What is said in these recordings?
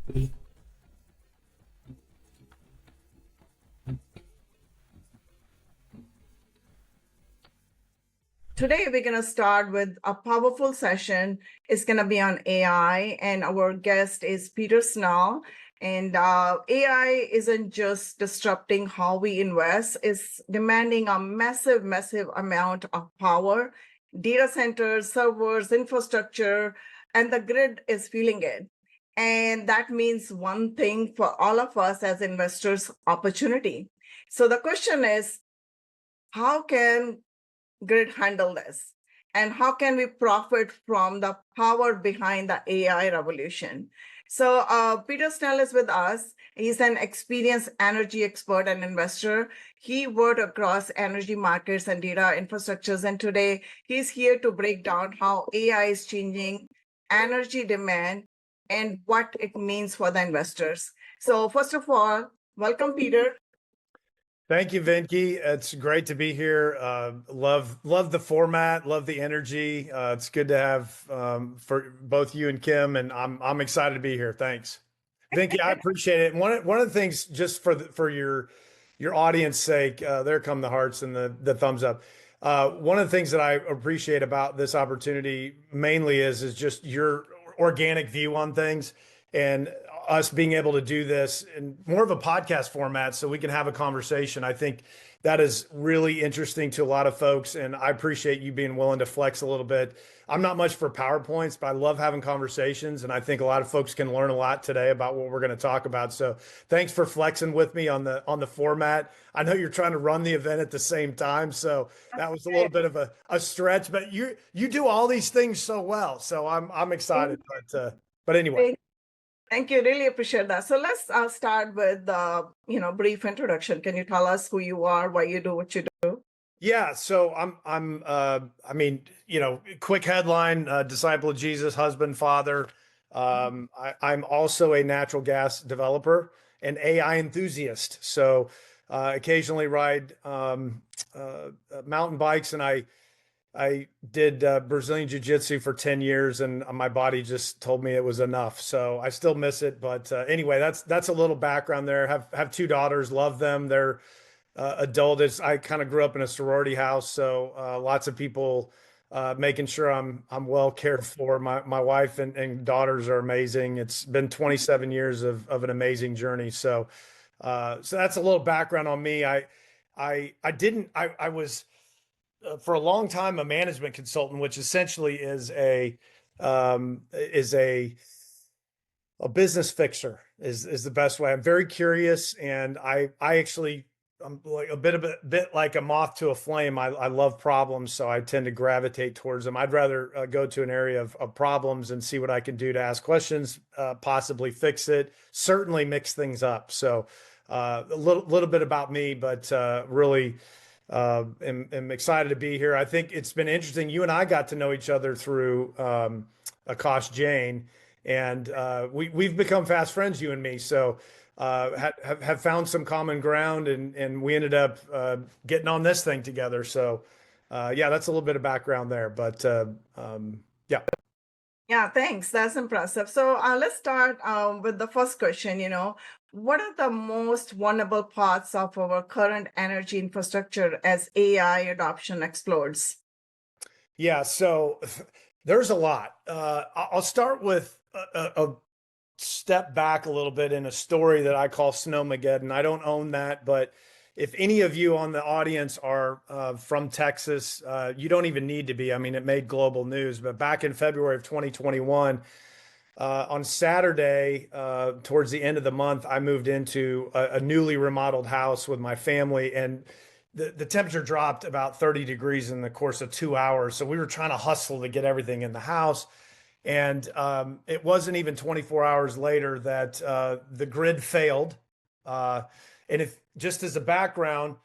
Today, we're going to start with a powerful session. It's going to be on AI, and our guest is Peter Snell. And AI isn't just disrupting how we invest, it's demanding a massive, massive amount of power, data centers, servers, infrastructure, and the grid is feeling it. And that means one thing for all of us as investors: opportunity. So the question is, how can grid handle this? And how can we profit from the power behind the AI revolution? So Peter Snell is with us. He's an experienced energy expert and investor. He worked across energy markets and data infrastructures. And today he's here to break down how AI is changing energy demand and what it means for the investors. So first of all, welcome, Peter. Thank you, Venki. It's great to be here. Love the format, love the energy. It's good to have for both you and Kim, and I'm excited to be here. Thanks, Venki. I appreciate it. And one of the things, just for your audience sake, there come the hearts and the thumbs up. One of the things that I appreciate about this opportunity mainly is just your organic view on things, and us being able to do this in more of a podcast format so we can have a conversation. I think that is really interesting to a lot of folks, and I appreciate you being willing to flex a little bit. I'm not much for PowerPoints, but I love having conversations, and I think a lot of folks can learn a lot today about what we're going to talk about. So thanks for flexing with me on the format. I know you're trying to run the event at the same time, so that was a little bit of a stretch, but you do all these things so well. So I'm excited, but anyway. Thank you. Really appreciate that. So let's start with brief introduction. Can you tell us who you are, why you do what you do? Yeah, so quick headline: disciple of Jesus, husband, father. I'm also a natural gas developer and AI enthusiast. So occasionally ride mountain bikes, and I did Brazilian Jiu-Jitsu for 10 years, and my body just told me it was enough. So I still miss it. But anyway, that's a little background there. Have two daughters, love them. They're adult. I kind of grew up in a sorority house, so lots of people making sure I'm well cared for. My wife and daughters are amazing. It's been 27 years of an amazing journey. So that's a little background on me. I was for a long time a management consultant, which essentially is a business fixer is the best way. I'm very curious, and I actually I'm like a bit like a moth to a flame. I love problems, so I tend to gravitate towards them. I'd rather go to an area of problems and see what I can do to ask questions, possibly fix it, certainly mix things up. So a little bit about me, but really am excited to be here. I think it's been interesting. You and I got to know each other through Akash Jain, and we've become fast friends, you and me. So have found some common ground, and we ended up getting on this thing together. So yeah, that's a little bit of background there. But yeah. Yeah, thanks. That's impressive. So let's start with the first question. What are the most vulnerable parts of our current energy infrastructure as AI adoption explodes? Yeah, so there's a lot. I'll start with a step back a little bit in a story that I call Snowmageddon. I don't own that, but if any of you on the audience are from Texas, you don't even need to be. I mean, it made global news. But back in February of 2021, on Saturday, towards the end of the month, I moved into a newly remodeled house with my family, and the temperature dropped about 30 degrees in the course of 2 hours. So we were trying to hustle to get everything in the house. And it wasn't even 24 hours later that the grid failed. And if just as a background,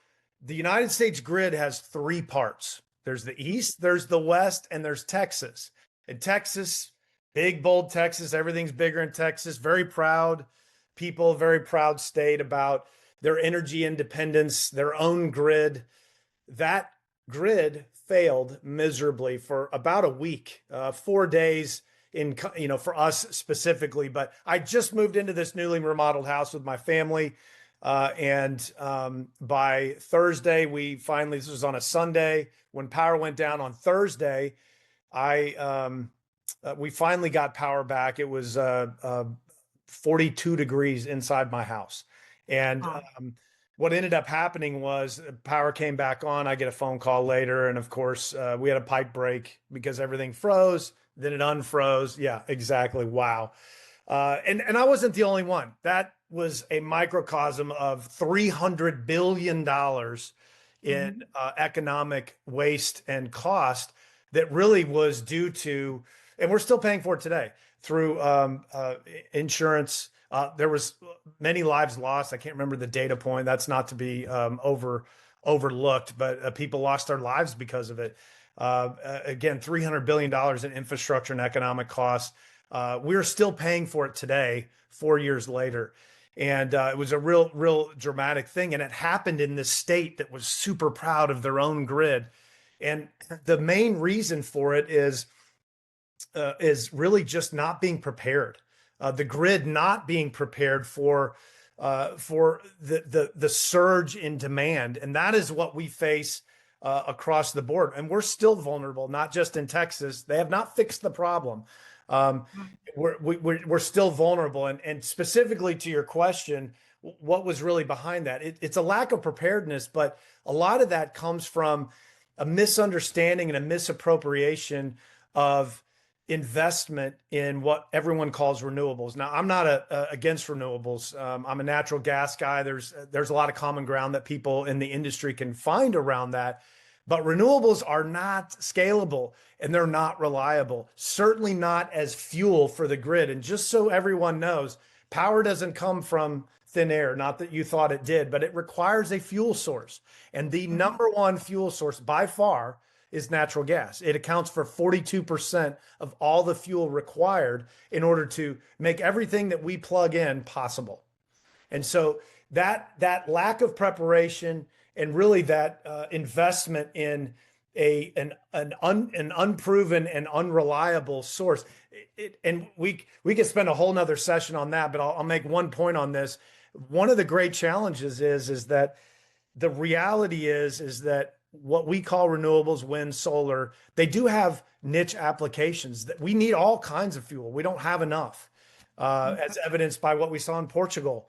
the United States grid has three parts. There's the East, there's the West, and there's Texas. And Texas, big, bold Texas, everything's bigger in Texas. Very proud people, very proud state about their energy independence, their own grid. That grid failed miserably for about a week, 4 days. for us specifically. But I just moved into this newly remodeled house with my family. And by Thursday, this was on a Sunday when power went down on Thursday. We finally got power back. It was 42 degrees inside my house. And what ended up happening was power came back on. I get a phone call later. And of course, we had a pipe break because everything froze. Then it unfroze. Yeah, exactly. Wow. And I wasn't the only one. That was a microcosm of $300 billion in economic waste and cost that really was due to, and we're still paying for it today through insurance. There was many lives lost. I can't remember the data point. That's not to be overlooked, but people lost their lives because of it. Again, $300 billion in infrastructure and economic costs. We're still paying for it today, 4 years later. And it was a real dramatic thing. And it happened in this state that was super proud of their own grid. And the main reason for it is really just not being prepared. The grid not being prepared for the surge in demand. And that is what we face across the board. And we're still vulnerable, not just in Texas. They have not fixed the problem. We're still vulnerable. And specifically to your question, what was really behind that? It's a lack of preparedness, but a lot of that comes from a misunderstanding and a misappropriation of investment in what everyone calls renewables. Now, I'm not against renewables. I'm a natural gas guy. There's a lot of common ground that people in the industry can find around that. But renewables are not scalable and they're not reliable, certainly not as fuel for the grid. And just so everyone knows, power doesn't come from thin air, not that you thought it did, but it requires a fuel source. And the number one fuel source by far is natural gas. It accounts for 42% of all the fuel required in order to make everything that we plug in possible. And so that lack of preparation and really that investment in an unproven and unreliable source. And we could spend a whole nother session on that, but I'll make one point on this. One of the great challenges is that the reality is that what we call renewables, wind, solar, they do have niche applications that we need all kinds of fuel. We don't have enough, as evidenced by what we saw in Portugal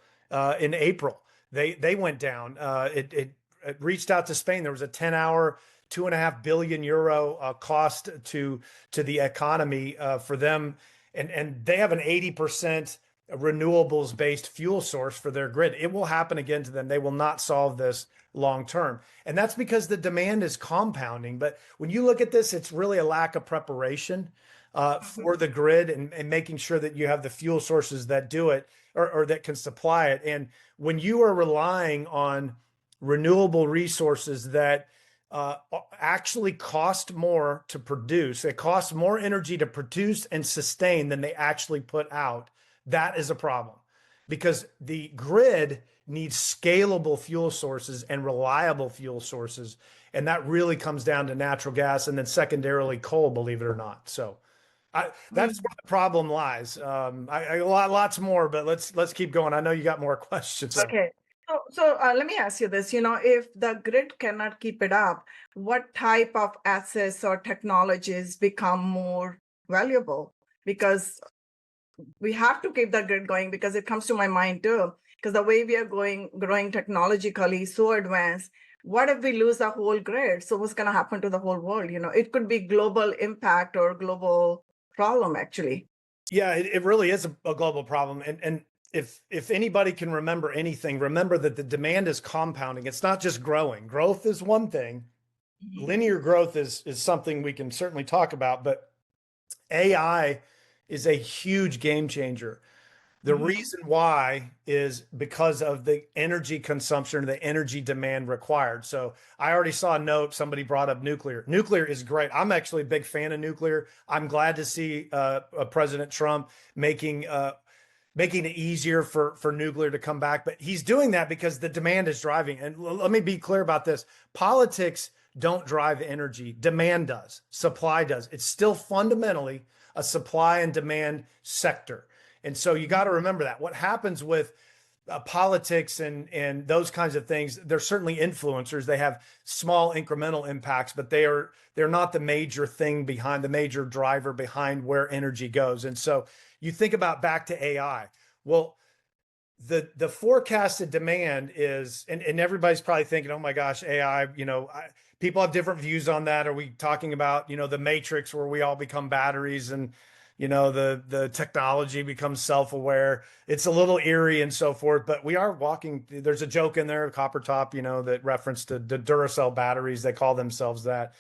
in April. They went down. It reached out to Spain. There was a 10-hour, €2.5 billion cost to the economy for them. And they have an 80% renewables based fuel source for their grid. It will happen again to them. They will not solve this long term. And that's because the demand is compounding. But when you look at this, it's really a lack of preparation for the grid and making sure that you have the fuel sources that do it or that can supply it. And when you are relying on renewable resources that actually cost more to produce, it costs more energy to produce and sustain than they actually put out, that is a problem, because the grid needs scalable fuel sources and reliable fuel sources. And that really comes down to natural gas and then secondarily coal, believe it or not. So that's where the problem lies. Lots more, but let's keep going. I know you got more questions. Okay. So let me ask you this, if the grid cannot keep it up, what type of assets or technologies become more valuable? Because we have to keep the grid going, because it comes to my mind too, because the way we are growing technologically so advanced, what if we lose the whole grid? So what's going to happen to the whole world? It could be global impact or global problem, actually. Yeah, it really is a global problem. And if anybody can remember anything, remember that the demand is compounding. It's not just growing. Growth is one thing. Linear growth is something we can certainly talk about, but AI is a huge game changer. The reason why is because of the energy consumption, the energy demand required. So I already saw a note, somebody brought up nuclear. Nuclear is great. I'm actually a big fan of nuclear. I'm glad to see President Trump making it easier for nuclear to come back. But he's doing that because the demand is driving. And let me be clear about this. Politics don't drive energy. Demand does. Supply does. It's still fundamentally a supply and demand sector. And so you got to remember that. What happens with politics and those kinds of things, they're certainly influencers. They have small incremental impacts, but they're not the major thing behind the major driver behind where energy goes. And so you think about back to AI. Well, the forecasted demand is, and everybody's probably thinking, oh my gosh, AI, people have different views on that. Are we talking about, the matrix where we all become batteries and, the technology becomes self-aware? It's a little eerie and so forth, but we are walking. There's a joke in there, copper top, that referenced to the Duracell batteries. They call themselves that.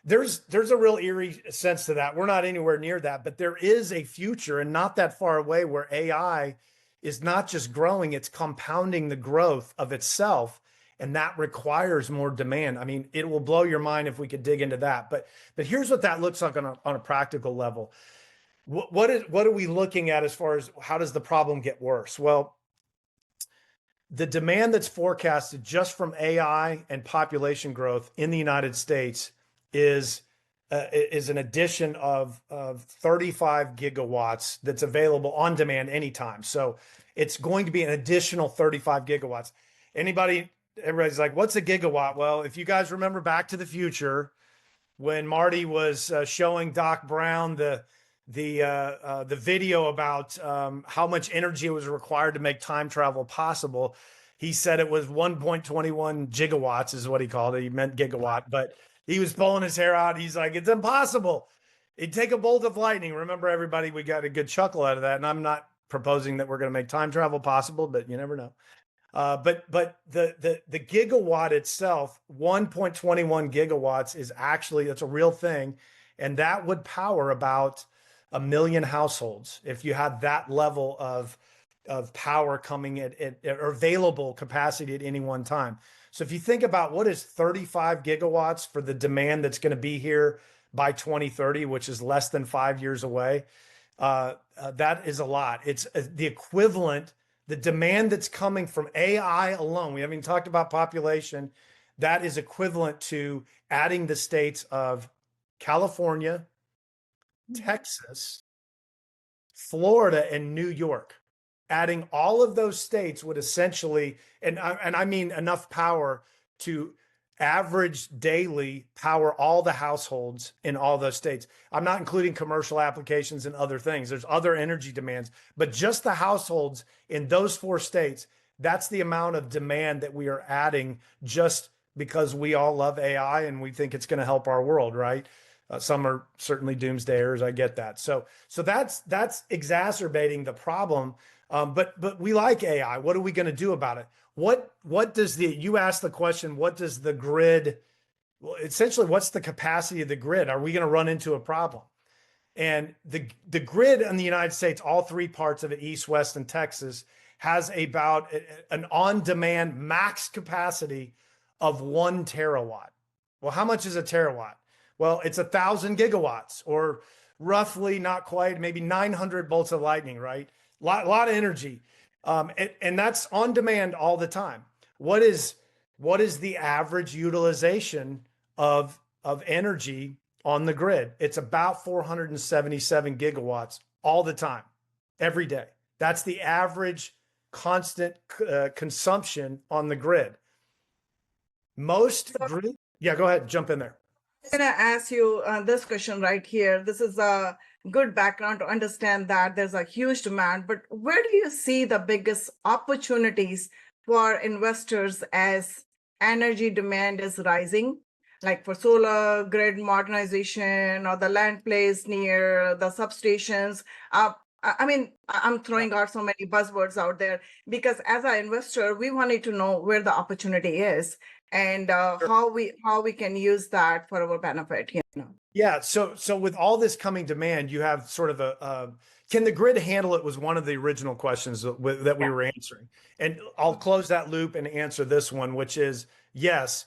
There's a real eerie sense to that. We're not anywhere near that, but there is a future and not that far away where AI is not just growing, it's compounding the growth of itself. And that requires more demand. I mean, it will blow your mind if we could dig into that. But here's what that looks like on a practical level. What are we looking at as far as how does the problem get worse? Well, the demand that's forecasted just from AI and population growth in the United States is an addition of 35 gigawatts that's available on demand anytime. So it's going to be an additional 35 gigawatts. Everybody's like, what's a gigawatt? Well, if you guys remember Back to the Future, when Marty was showing Doc Brown the video about how much energy was required to make time travel possible, he said it was 1.21 gigawatts is what he called it. He meant gigawatt, but he was pulling his hair out. He's like, it's impossible. It'd take a bolt of lightning. Remember, everybody, we got a good chuckle out of that. And I'm not proposing that we're going to make time travel possible, but you never know. But the gigawatt itself, 1.21 gigawatts is actually, that's a real thing. And that would power about 1 million households if you had that level of power coming at or available capacity at any one time. So if you think about what is 35 gigawatts for the demand that's going to be here by 2030, which is less than 5 years away, that is a lot. It's the equivalent, the demand that's coming from AI alone. We haven't even talked about population. That is equivalent to adding the states of California, Texas, Florida, and New York. Adding all of those states would essentially, and I mean enough power to average daily power all the households in all those states. I'm not including commercial applications and other things. There's other energy demands, but just the households in those 4 states, that's the amount of demand that we are adding just because we all love AI and we think it's going to help our world, right? Some are certainly doomsdayers. I get that. So that's exacerbating the problem. But we like AI. What are we going to do about it? What does you ask the question, what does the grid, well, essentially, what's the capacity of the grid? Are we going to run into a problem? And the grid in the United States, all 3 parts of it, East, West, and Texas, has about an on-demand max capacity of 1 terawatt. Well, how much is a terawatt? Well, it's 1,000 gigawatts, or roughly, not quite, maybe 900 bolts of lightning, right? Lot of energy. And that's on demand all the time. What is the average utilization of energy on the grid? It's about 477 gigawatts all the time, every day. That's the average constant consumption on the grid. Yeah, go ahead, jump in there. I'm going to ask you this question right here. This is a good background to understand that there's a huge demand, but where do you see the biggest opportunities for investors as energy demand is rising, like for solar grid modernization or the land plays near the substations? I mean, I'm throwing out so many buzzwords out there because as an investor, we wanted to know where the opportunity is and how we can use that for our benefit. Yeah. So with all this coming demand, you have sort of can the grid handle it was one of the original questions that we were answering. And I'll close that loop and answer this one, which is yes,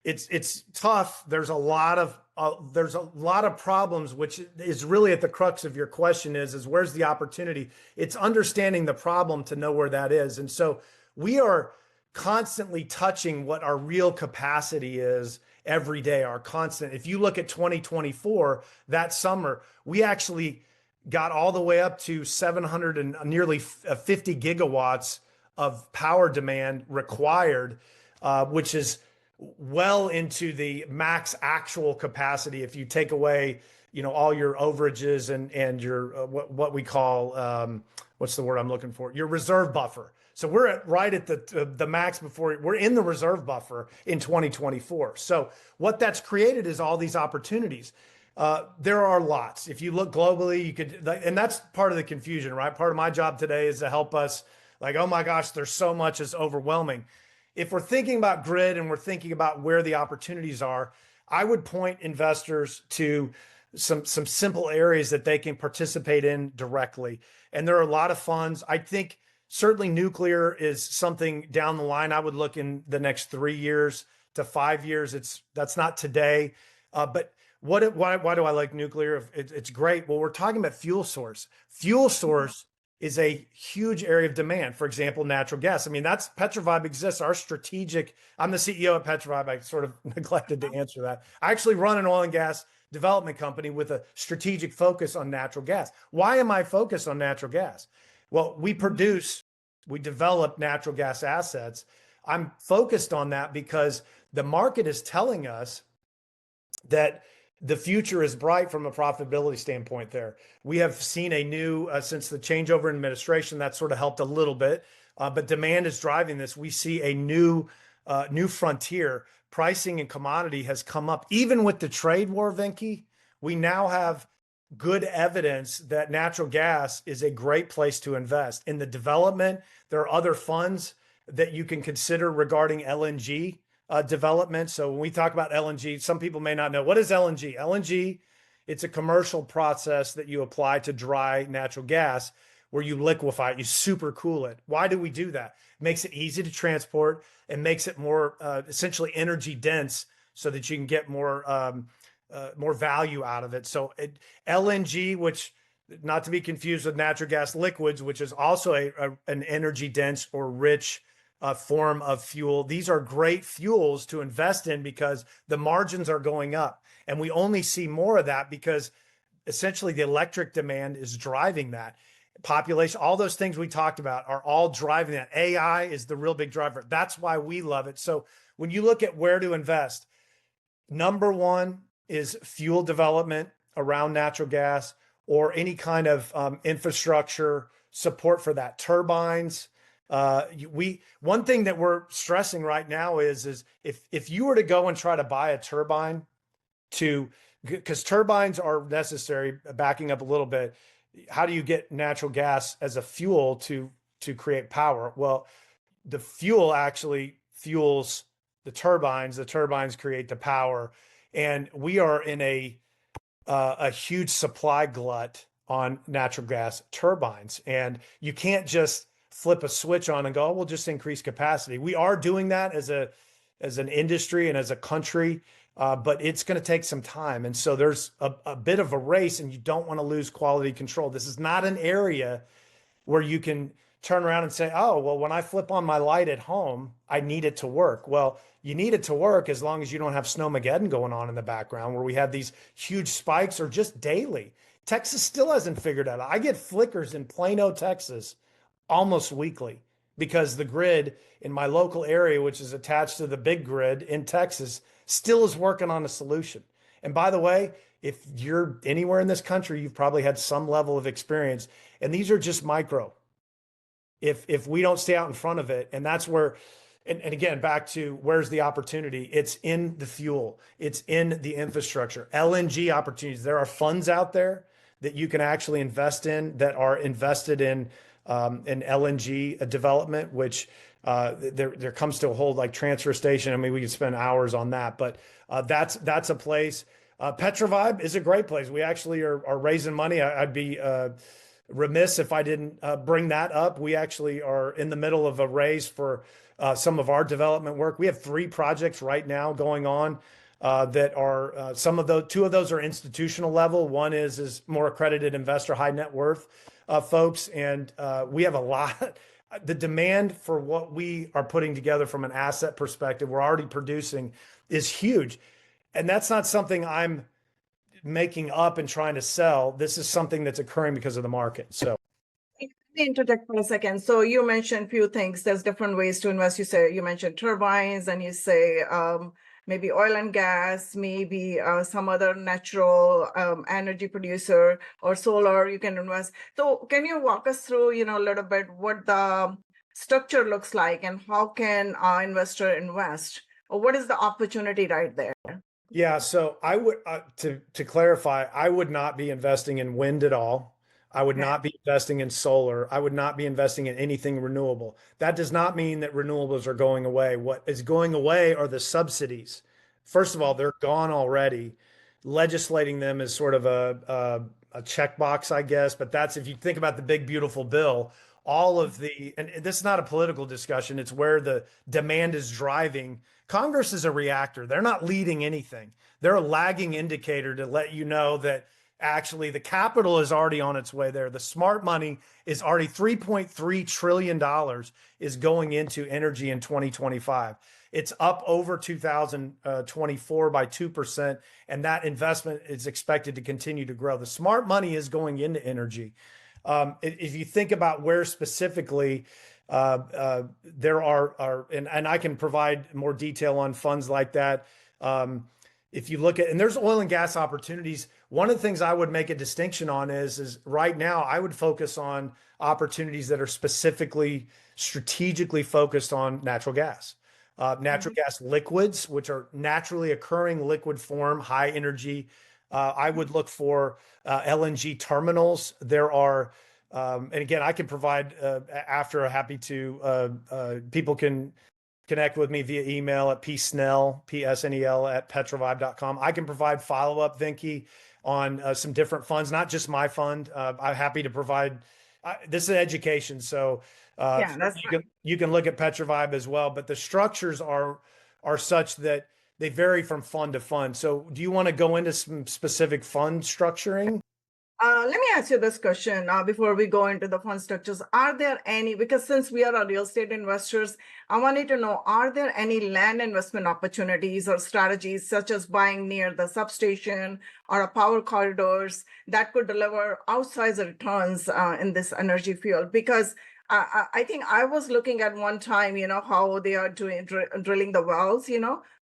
it's tough. There's a lot of problems, which is really at the crux of your question is where's the opportunity? It's understanding the problem to know where that is. And so we are constantly touching what our real capacity is every day, our constant. If you look at 2024, that summer, we actually got all the way up to 700 and nearly 50 gigawatts of power demand required, which is well into the max actual capacity if you take away, all your overages and your what we call what's the word I'm looking for? Your reserve buffer. So we're right at the max before we're in the reserve buffer in 2024. So what that's created is all these opportunities. There are lots. If you look globally, you could, and that's part of the confusion, right? Part of my job today is to help us, like, oh my gosh, there's so much, it's overwhelming. If we're thinking about grid and we're thinking about where the opportunities are, I would point investors to some simple areas that they can participate in directly. And there are a lot of funds. I think certainly nuclear is something down the line. I would look in the next 3 years to 5 years. That's not today, but why do I like nuclear? It's great. Well, we're talking about fuel source. Fuel source is a huge area of demand. For example, natural gas. I mean, that's Petrovibe exists. I'm the CEO at Petrovibe. I sort of neglected to answer that. I actually run an oil and gas development company with a strategic focus on natural gas. Why am I focused on natural gas? Well, we develop natural gas assets. I'm focused on that because the market is telling us that the future is bright from a profitability standpoint there. We have seen a new, since the changeover in administration, that sort of helped a little bit, but demand is driving this. We see a new frontier. Pricing and commodity has come up. Even with the trade war, Venki, we now have good evidence that natural gas is a great place to invest. In the development, there are other funds that you can consider regarding LNG development. So when we talk about LNG, some people may not know, what is LNG? LNG, it's a commercial process that you apply to dry natural gas where you liquefy it, you super cool it. Why do we do that? It makes it easy to transport and makes it more essentially energy dense so that you can get more value out of it. So LNG, which not to be confused with natural gas liquids, which is also an energy dense or rich form of fuel. These are great fuels to invest in because the margins are going up. And we only see more of that because essentially the electric demand is driving that. Population, all those things we talked about are all driving that. AI is the real big driver. That's why we love it. So when you look at where to invest, number one is fuel development around natural gas or any kind of infrastructure support for that. Turbines. One thing that we're stressing right now is if you were to go and try to buy a turbine because turbines are necessary, backing up a little bit, how do you get natural gas as a fuel to create power? Well, the fuel actually fuels the turbines create the power. And we are in a huge supply glut on natural gas turbines. And you can't just flip a switch on and go, oh, we'll just increase capacity. We are doing that as an industry and as a country, but it's going to take some time. And so there's a bit of a race and you don't want to lose quality control. This is not an area where you can turn around and say, oh, well, when I flip on my light at home, I need it to work. Well, you need it to work as long as you don't have Snowmageddon going on in the background where we have these huge spikes or just daily. Texas still hasn't figured out. I get flickers in Plano, Texas, almost weekly because the grid in my local area, which is attached to the big grid in Texas, still is working on a solution. And by the way, if you're anywhere in this country, you've probably had some level of experience. And these are just micro. If we don't stay out in front of it, and that's where, and again, back to where's the opportunity? It's in the fuel. It's in the infrastructure. LNG opportunities. There are funds out there that you can actually invest in that are invested in LNG development, which there comes to a whole like transfer station. I mean, we could spend hours on that, but that's a place. Petrovibe is a great place. We actually are raising money. I'd be remiss if I didn't bring that up. We actually are in the middle of a raise for some of our development work. We have 3 projects right now going on that are two of those are institutional level. One is more accredited investor, high net worth folks. And we have a lot. The demand for what we are putting together from an asset perspective, we're already producing, is huge. And that's not something I'm making up and trying to sell. This is something that's occurring because of the market. So Let me interject for a second. So you mentioned few things. There's different ways to invest. You mentioned turbines, and you say maybe oil and gas, maybe some other natural energy producer or solar. You can invest. So can you walk us through, a little bit what the structure looks like and how can our investor invest? Or what is the opportunity right there? yeah, so I would to clarify, I would not be investing in wind at all. I would Okay. not be investing in solar. I would not be investing in anything renewable. That does not mean that renewables are going away. What is going away are the subsidies. First of all, they're gone already. Legislating them is sort of a checkbox, I guess. But that's if you think about the big beautiful bill, all of the and this is not a political discussion. It's where the demand is driving. Congress is a reactor. They're not leading anything. They're a lagging indicator to let you know that actually the capital is already on its way there. The smart money is already $3.3 trillion is going into energy in 2025. It's up over 2024 by 2%, and that investment is expected to continue to grow. The smart money is going into energy. If you think about where specifically there are and I can provide more detail on funds like that. If you look at, and there's oil and gas opportunities. One of the things I would make a distinction on is right now I would focus on opportunities that are specifically strategically focused on natural gas. Natural gas liquids, which are naturally occurring liquid form, high energy. I would look for LNG terminals. There are, and again, I can provide after. Happy to. People can connect with me via email at psnell at petrovibe.com. I can provide follow up, Vinky, on some different funds, not just my fund. I'm happy to provide. This is education, so Yeah, that's you can look at Petrovibe as well. But the structures are such that they vary from fund to fund. So, do you want to go into some specific fund structuring? Let me ask you this question before we go into the fund structures. Are there any, because since we are real estate investors, I wanted to know, are there any land investment opportunities or strategies such as buying near the substation or a power corridors that could deliver outsized returns in this energy field? Because I think I was looking at one time, how they are doing drilling the wells,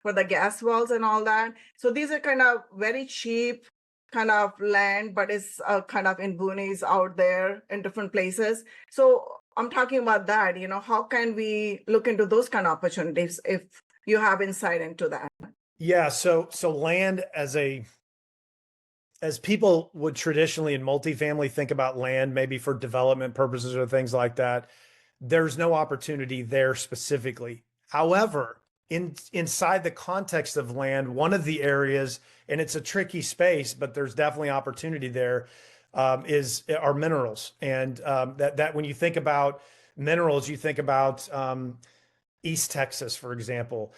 for the gas wells and all that. So these are kind of very cheap kind of land, but it's kind of in boonies out there in different places. So I'm talking about that, how can we look into those kind of opportunities if you have insight into that? Yeah, so land as people would traditionally in multifamily think about land, maybe for development purposes or things like that, there's no opportunity there specifically. However, inside the context of land, one of the areas, and it's a tricky space, but there's definitely opportunity there, is our minerals. And that when you think about minerals, you think about East Texas, for example,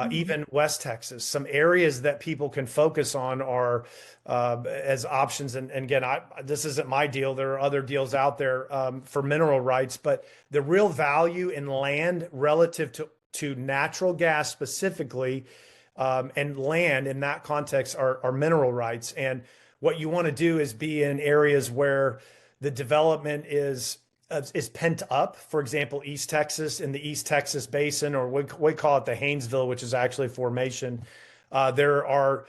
even West Texas. Some areas that people can focus on are as options. And again, this isn't my deal. There are other deals out there for mineral rights, but the real value in land relative to natural gas specifically, and land in that context are mineral rights. And what you want to do is be in areas where the development is pent up. For example, East Texas, in the East Texas Basin, or we call it the Haynesville, which is actually a formation. There are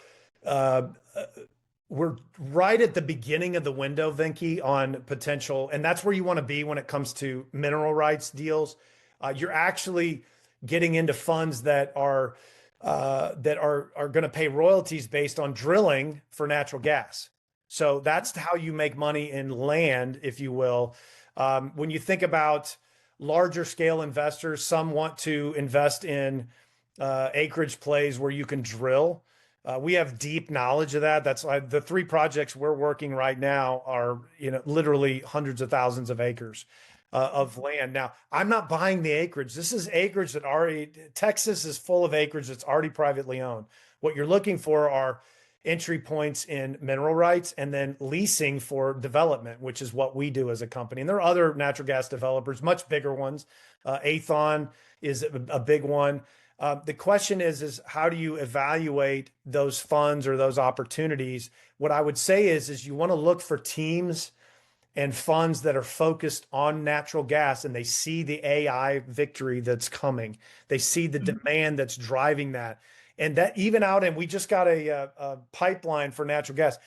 we're right at the beginning of the window, Vinky, on potential, and that's where you want to be when it comes to mineral rights deals. You're actually getting into funds that are going to pay royalties based on drilling for natural gas. So that's how you make money in land, if you will. When you think about larger scale investors, some want to invest in acreage plays where you can drill. We have deep knowledge of that. That's why the 3 projects we're working right now are, literally hundreds of thousands of acres of land. Now, I'm not buying the acreage. This is acreage that Texas is full of acreage that's already privately owned. What you're looking for are entry points in mineral rights and then leasing for development, which is what we do as a company. And there are other natural gas developers, much bigger ones. Aethon is a big one. The question is how do you evaluate those funds or those opportunities? What I would say is you want to look for teams and funds that are focused on natural gas and they see the AI victory that's coming. They see the demand that's driving that. And that even out, and we just got a pipeline for natural gas.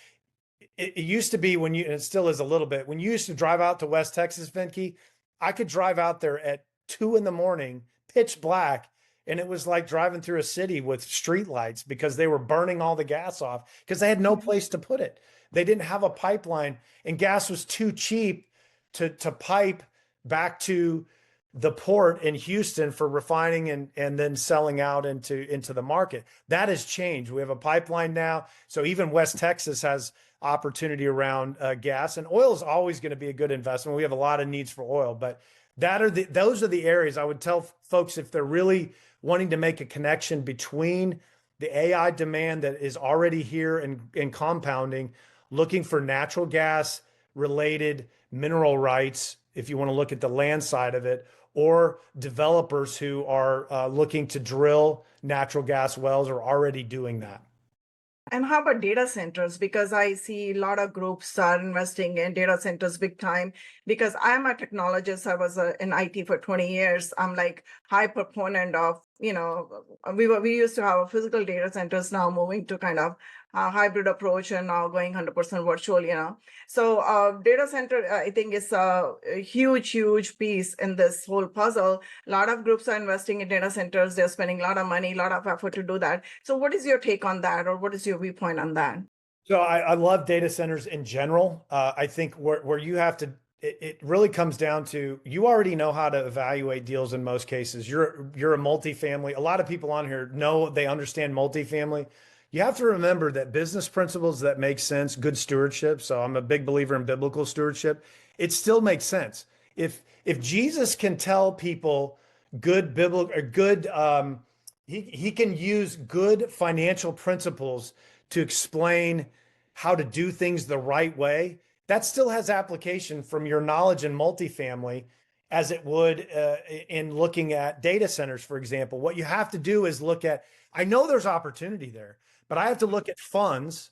It used to be when you, and it still is a little bit, when you used to drive out to West Texas, Venky, I could drive out there at 2 a.m, pitch black, and it was like driving through a city with street lights because they were burning all the gas off because they had no place to put it. They didn't have a pipeline, and gas was too cheap to pipe back to the port in Houston for refining and then selling out into the market. That has changed. We have a pipeline now. So even West Texas has opportunity around gas, and oil is always going to be a good investment. We have a lot of needs for oil, but those are the areas I would tell folks if they're really wanting to make a connection between the AI demand that is already here and compounding, looking for natural gas related mineral rights, if you want to look at the land side of it, or developers who are looking to drill natural gas wells are already doing that. And how about data centers? Because I see a lot of groups are investing in data centers big time. Because I'm a technologist, I was in IT for 20 years. I'm like high proponent of, we used to have a physical data centers, now moving to kind of a hybrid approach and now going 100% virtual. So data center, I think is a huge piece in this whole puzzle. A lot of groups are investing in data centers. They're spending a lot of money, a lot of effort to do that. So what is your take on that, or what is your viewpoint on that? So I love data centers in general. I think where you have to, it really comes down to, you already know how to evaluate deals in most cases. You're a multifamily. A lot of people on here know, they understand multifamily. You have to remember that business principles that make sense, good stewardship. So I'm a big believer in biblical stewardship. It still makes sense. If Jesus can tell people good biblical or good, he can use good financial principles to explain how to do things the right way. That still has application from your knowledge in multifamily as it would in looking at data centers, for example. What you have to do is look at, I know there's opportunity there, but I have to look at funds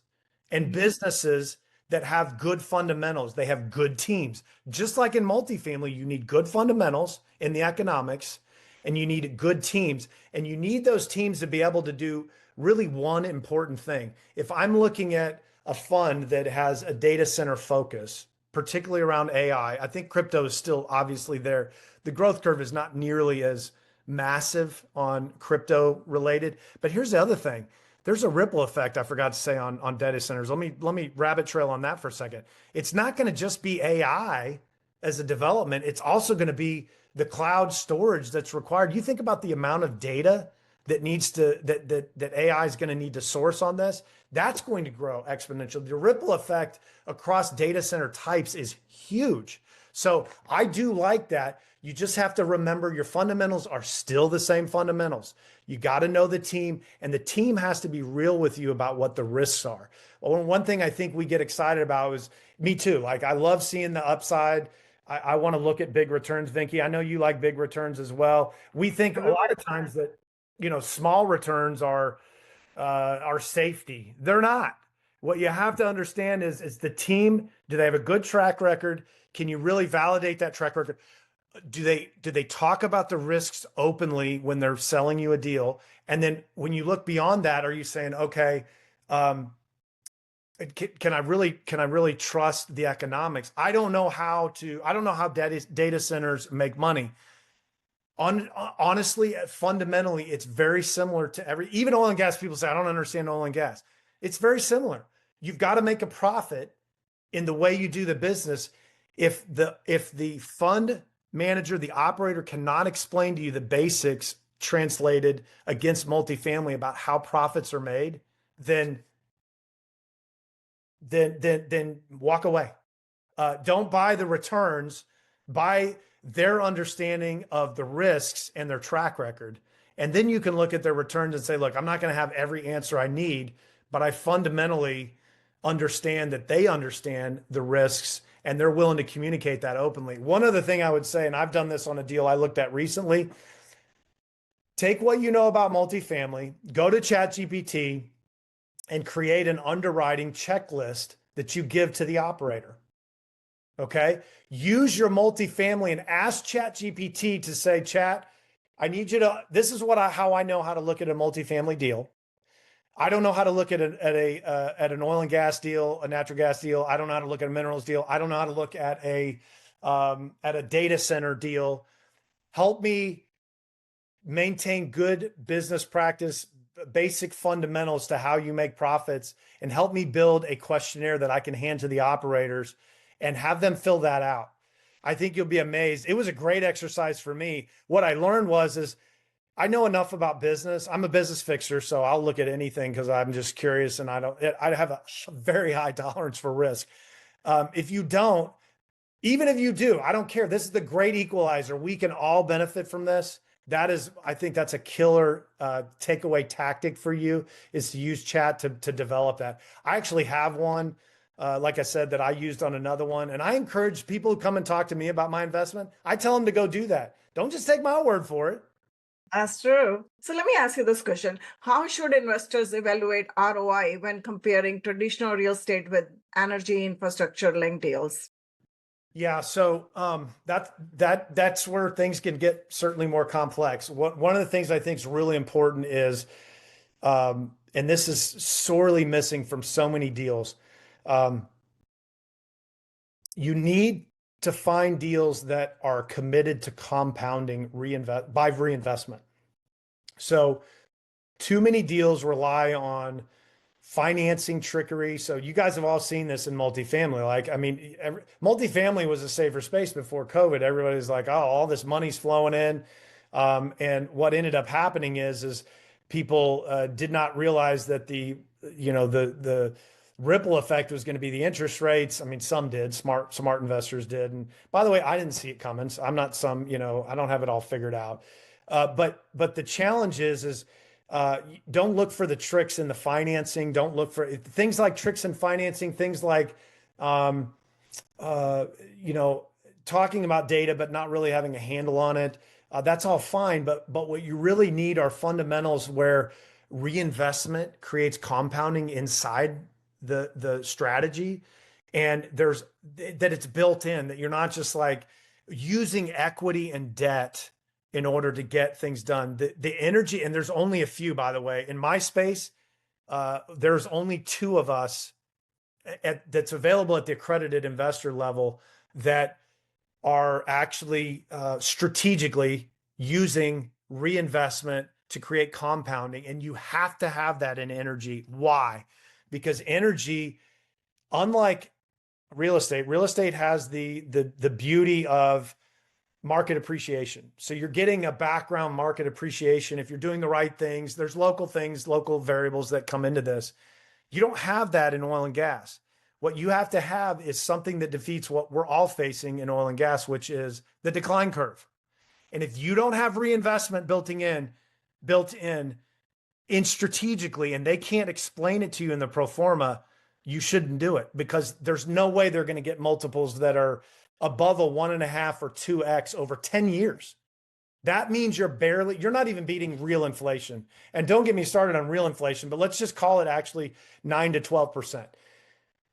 and businesses that have good fundamentals. They have good teams. Just like in multifamily, you need good fundamentals in the economics, and you need good teams. And you need those teams to be able to do really one important thing. If I'm looking at a fund that has a data center focus, particularly around AI, I think crypto is still obviously there. The growth curve is not nearly as massive on crypto related. But here's the other thing. There's a ripple effect I forgot to say on data centers. Let me rabbit trail on that for a second. It's not going to just be AI as a development. It's also going to be the cloud storage that's required. You think about the amount of data that AI is going to need to source on this. That's going to grow exponentially. The ripple effect across data center types is huge. So I do like that. You just have to remember your fundamentals are still the same fundamentals. You got to know the team, and the team has to be real with you about what the risks are. Well, one thing I think we get excited about is, me too. Like, I love seeing the upside. I want to look at big returns, Venky. I know you like big returns as well. We think a lot of times that, small returns are safety. They're not. What you have to understand is the team, do they have a good track record? Can you really validate that track record? Do they talk about the risks openly when they're selling you a deal? And then when you look beyond that, are you saying, okay, can I really trust the economics? I don't know how data centers make money. Honestly, fundamentally, it's very similar to even oil and gas. People say, I don't understand oil and gas. It's very similar. You've got to make a profit in the way you do the business. If the fund manager, the operator cannot explain to you the basics translated against multifamily about how profits are made, then walk away. Don't buy the returns, buy their understanding of the risks and their track record. And then you can look at their returns and say, look, I'm not going to have every answer I need, but I fundamentally understand that they understand the risks and they're willing to communicate that openly. One other thing I would say, and I've done this on a deal I looked at recently, take what you know about multifamily, go to ChatGPT and create an underwriting checklist that you give to the operator. Okay. Use your multifamily and ask ChatGPT to say, Chat, I need you to, this is how I know how to look at a multifamily deal. I don't know how to look at an oil and gas deal, a natural gas deal. I don't know how to look at a minerals deal. I don't know how to look at a data center deal. Help me maintain good business practice, basic fundamentals to how you make profits, and help me build a questionnaire that I can hand to the operators and have them fill that out. I think you'll be amazed. It was a great exercise for me. What I learned is I know enough about business. I'm a business fixer, so I'll look at anything because I'm just curious, and I have a very high tolerance for risk. If you don't, even if you do, I don't care. This is the great equalizer. We can all benefit from this. I think that's a killer takeaway tactic for you, is to use chat to develop that. I actually have one, like I said, that I used on another one. And I encourage people who come and talk to me about my investment. I tell them to go do that. Don't just take my word for it. That's true. So let me ask you this question. How should investors evaluate ROI when comparing traditional real estate with energy infrastructure linked deals? Yeah, so that's where things can get certainly more complex. One of the things I think is really important is, and this is sorely missing from so many deals, you need to find deals that are committed to compounding reinvestment. So too many deals rely on financing trickery. So you guys have all seen this in multifamily. Like, I mean, multifamily was a safer space before COVID. Everybody's like, oh, all this money's flowing in. And what ended up happening is people did not realize that the ripple effect was going to be the interest rates. I mean, some did, smart investors did. And by the way, I didn't see it coming. So I'm not I don't have it all figured out. But the challenge is don't look for the tricks in the financing. Don't look for things like tricks in financing, things like, talking about data, but not really having a handle on it. That's all fine. But what you really need are fundamentals where reinvestment creates compounding inside the strategy. And that it's built in, that you're not just like using equity and debt in order to get things done. The energy, and there's only a few, by the way, in my space, there's only two of us that's available at the accredited investor level that are actually strategically using reinvestment to create compounding. And you have to have that in energy. Why? Because energy, unlike real estate has the beauty of market appreciation. So you're getting a background market appreciation. If you're doing the right things, there's local variables that come into this. You don't have that in oil and gas. What you have to have is something that defeats what we're all facing in oil and gas, which is the decline curve. And if you don't have reinvestment built in strategically, and they can't explain it to you in the pro forma, you shouldn't do it, because there's no way they're going to get multiples that are above a 1.5 or 2x over 10 years. That means you're not even beating real inflation. And don't get me started on real inflation, but let's just call it actually 9 to 12%.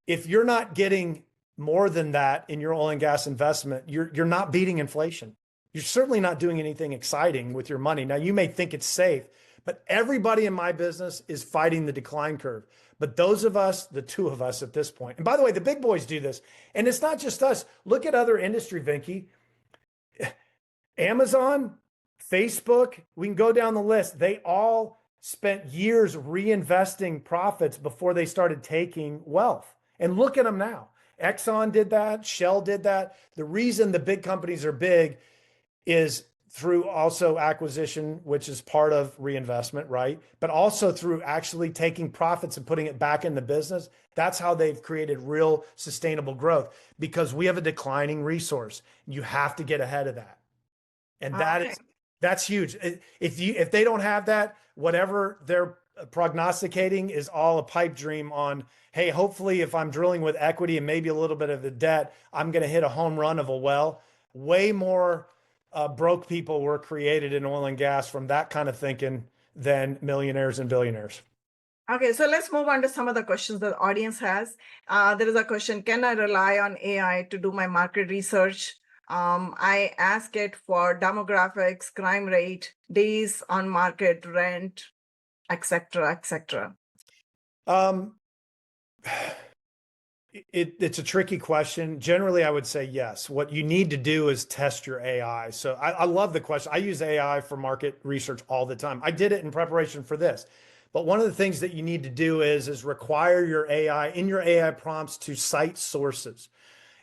If you're not getting more than that in your oil and gas investment, you're not beating inflation. You're certainly not doing anything exciting with your money. Now, you may think it's safe, but everybody in my business is fighting the decline curve. But those of us, the two of us at this point, and by the way, the big boys do this, and it's not just us. Look at other industry, Vinky. Amazon, Facebook, we can go down the list. They all spent years reinvesting profits before they started taking wealth. And look at them now. Exxon did that. Shell did that. The reason the big companies are big is through also acquisition, which is part of reinvestment, right? But also through actually taking profits and putting it back in the business. That's how they've created real sustainable growth, because we have a declining resource. You have to get ahead of that. And that's huge. If they don't have that, whatever they're prognosticating is all a pipe dream on, hey, hopefully if I'm drilling with equity and maybe a little bit of the debt, I'm going to hit a home run of a well. Way more broke people were created in oil and gas from that kind of thinking than millionaires and billionaires. Okay, so let's move on to some of the questions the audience has. There is a question, can I rely on AI to do my market research? I ask it for demographics, crime rate, days on market, rent, etc., etc. Um, it's a tricky question. Generally, I would say yes. What you need to do is test your AI. So I love the question. I use AI for market research all the time. I did it in preparation for this. But one of the things that you need to do is require your AI in your AI prompts to cite sources.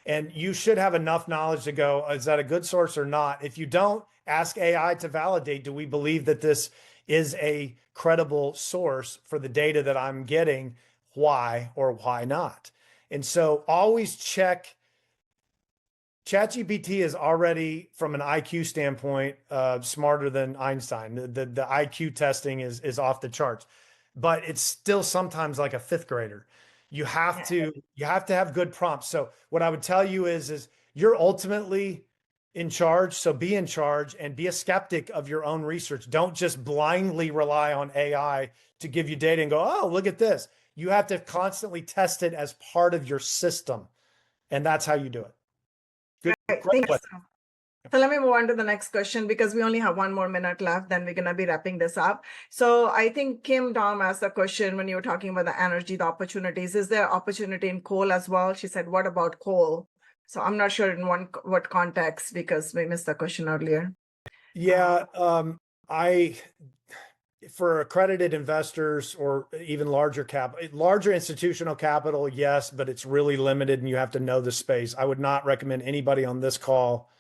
And you should have enough knowledge to go, is that a good source or not? If you don't, ask AI to validate, do we believe that this is a credible source for the data that I'm getting? Why or why not? And so always check. ChatGPT is already, from an IQ standpoint, smarter than Einstein. The IQ testing is off the charts, but it's still sometimes like a fifth grader. You have to have good prompts. So what I would tell you is you're ultimately in charge. So be in charge and be a skeptic of your own research. Don't just blindly rely on AI to give you data and go, oh, look at this. You have to constantly test it as part of your system. And that's how you do it. Good. Right, Great thank you. question. So let me move on to the next question because we only have 1 more minute left, then we're going to be wrapping this up. So I think Kim Dom asked a question when you were talking about the energy, the opportunities. Is there opportunity in coal as well? She said, what about coal? So I'm not sure in what context because we missed the question earlier. Yeah, for accredited investors or even larger institutional capital, yes, but it's really limited and you have to know the space. I would not recommend anybody on this call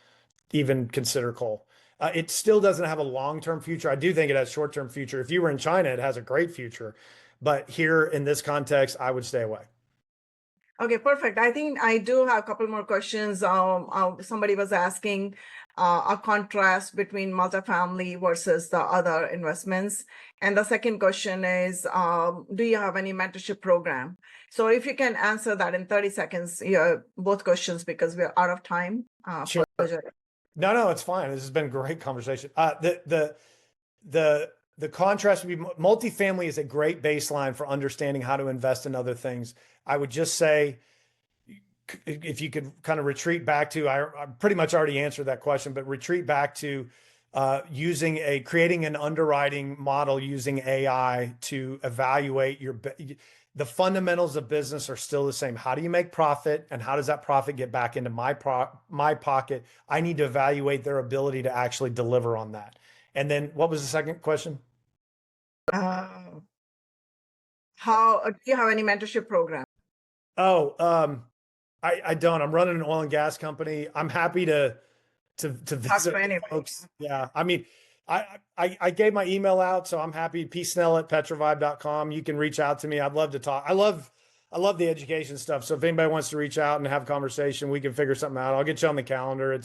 even consider coal. It still doesn't have a long-term future. I do think it has short-term future. If you were in China, it has a great future. But here in this context, I would stay away. Okay, perfect. I think I do have a couple more questions. Somebody was asking a contrast between multifamily versus the other investments. And the second question is, do you have any mentorship program? So if you can answer that in 30 seconds, both questions, because we're out of time. Sure. No, it's fine. This has been a great conversation. The contrast would be multifamily is a great baseline for understanding how to invest in other things. I would just say, if you could kind of retreat back to, I pretty much already answered that question, but retreat back to creating an underwriting model using AI to evaluate the fundamentals of business are still the same. How do you make profit, and how does that profit get back into my pocket? I need to evaluate their ability to actually deliver on that. And then what was the second question? How do you have any mentorship program? Oh, I don't. I'm running an oil and gas company. I'm happy to visit folks. Yeah. I mean, I gave my email out, so I'm happy. psnell@petrovibe.com. You can reach out to me. I'd love to talk. I love the education stuff. So if anybody wants to reach out and have a conversation, we can figure something out. I'll get you on the calendar.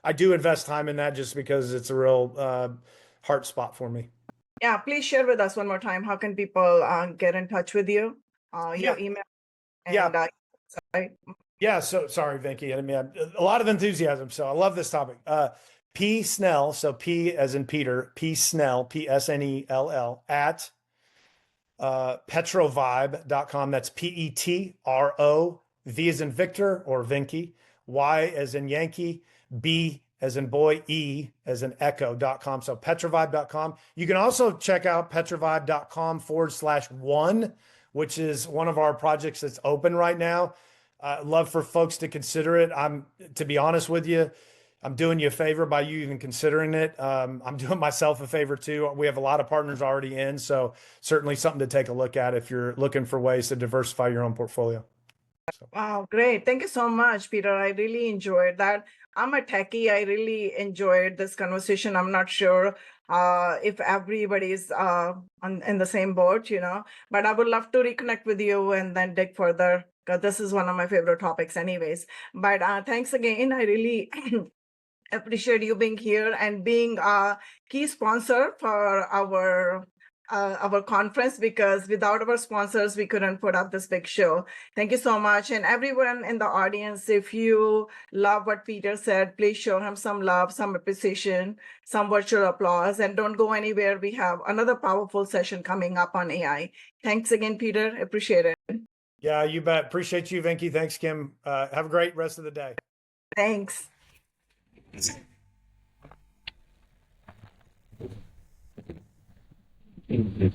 I do invest time in that just because it's a real heart spot for me. Yeah, please share with us one more time. How can people get in touch with you? Your email. And, yeah. So sorry, Venki. I mean, a lot of enthusiasm. So I love this topic. P Snell. So P as in Peter. P Snell. PSNELL at petrovibe.com. That's PETRO. V as in Victor or Venki. Y as in Yankee. B as in boy, E as in echo.com. So petrovibe.com. You can also check out petrovibe.com/one, which is one of our projects that's open right now. Love for folks to consider it. To be honest with you, I'm doing you a favor by you even considering it. I'm doing myself a favor too. We have a lot of partners already in, so certainly something to take a look at if you're looking for ways to diversify your own portfolio. Wow, great. Thank you so much, Peter. I really enjoyed that. I'm a techie. I really enjoyed this conversation. I'm not sure if everybody's in the same boat, but I would love to reconnect with you and then dig further, because this is one of my favorite topics anyways. But thanks again. I really appreciate you being here and being a key sponsor for our our conference, because without our sponsors, we couldn't put up this big show. Thank you so much. And everyone in the audience, if you love what Peter said, please show him some love, some appreciation, some virtual applause, and don't go anywhere. We have another powerful session coming up on AI. Thanks again, Peter. Appreciate it. Yeah, you bet. Appreciate you, Venki. Thanks, Kim. Have a great rest of the day. Thanks. Mhm.